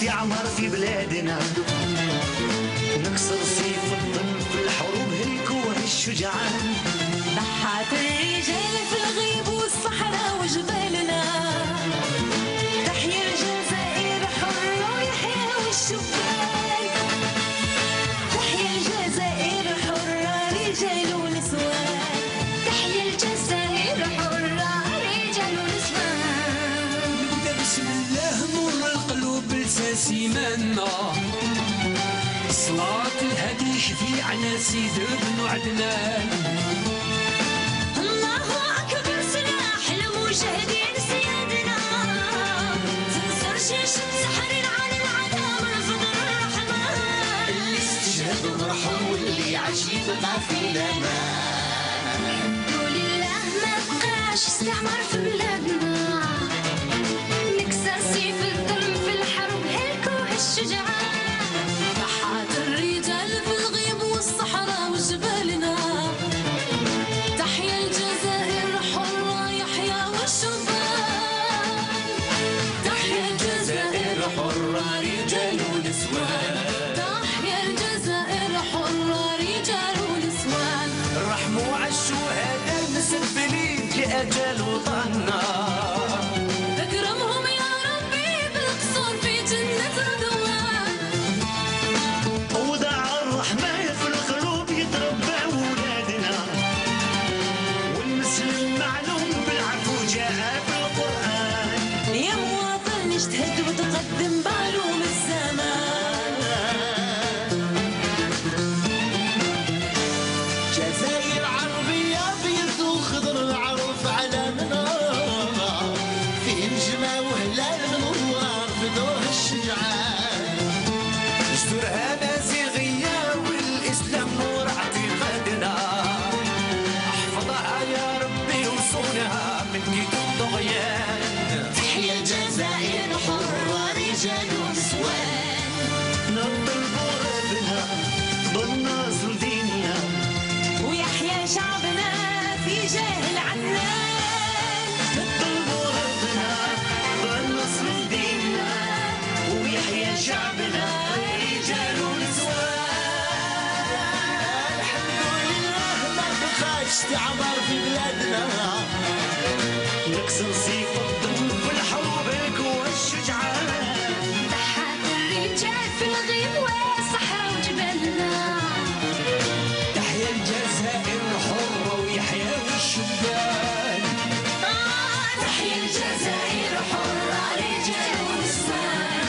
استعمار في بلادنا، نكسر سيف الظلم في الحروب هلكوه الشجعان. ضحت الرجال في الغيب والصحراء وجبالنا، تحيا الجزائر حرة ويحيا والشبان. تحيا الجزائر حرة رجال ونسوان، تحيا الجزائر حرة رجال ونسوان. نبدا بسم الله نور القلوب لساسي منا، صلاة الهدي شفيعنا سيد بن عدنان. الله أكبر سلاح المجاهدين سيادنا، تنصر جيش التحرير على العداء ورفض الرحمن. اللي استشهد ومرحوم واللي عاش يبقى في الأمان. الحمد لله ما بقاش استعمار في بلادنا، نكسر سيف الظلم في الحرب هلكوه الشجعان. ضحت الرجال في الغيب والصحراء وجبالنا، تحيا الجزائر حرة يحيا والشبان. تحيا الجزائر حرة رجال ونسوان، تحيا الجزائر حرة رجال ونسوان. رحموا عالشهداء المسفلين لأجل وطننا، اكرمهم يا ربي بالقصور في جنة رضوان. ودع الرحمن في القلوب يتربى ولادنا، والمسلم معلوم بالعفو جاء في القرآن. يا مواطن اجتهد وتقدم بعلوم الزمان. جزائر عربية أبيض وخضر العروف علامنا، في نجمة وهلال منور فدوه الشجعان. دستورها نازغية والإسلام نور اعتقادنا، احفظها يا ربي وصونها من كيد الطغيان. تحيا الجزائر حرة رجال ونسوان، نطلب ربنا بالنصر ديننا، ويحيا شعبنا في جاه العنان. نطلب ربنا بالنصر ديننا، ويحيى شعبنا رجال ونسوان. الحمد لله ما بقاش استعمار في بلادنا، نكسر سيف الظلم في الحروب القوى الشجعان. ضحت الرجال في الغيب والصحراء وجبالنا، تحيا الجزائر حرة ويحيا الشبان. تحيا الجزائر حرة رجال ونسوان،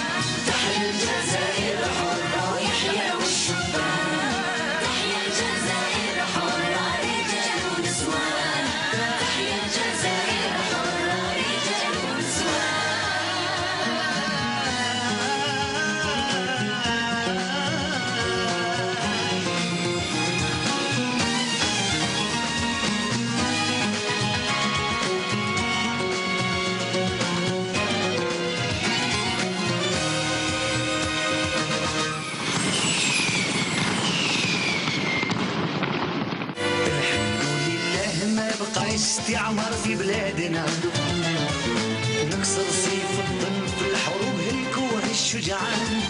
تحيا الجزائر حرة ويحيا والشبان. تحيا الجزائر حرة رجال ونسوان، تحيا الجزائر حرة رجال ونسوان. الحمد لله ما بقاش استعمار في بلادنا، نكسر سيف الظلم في الحروب هلكوه الشجعان.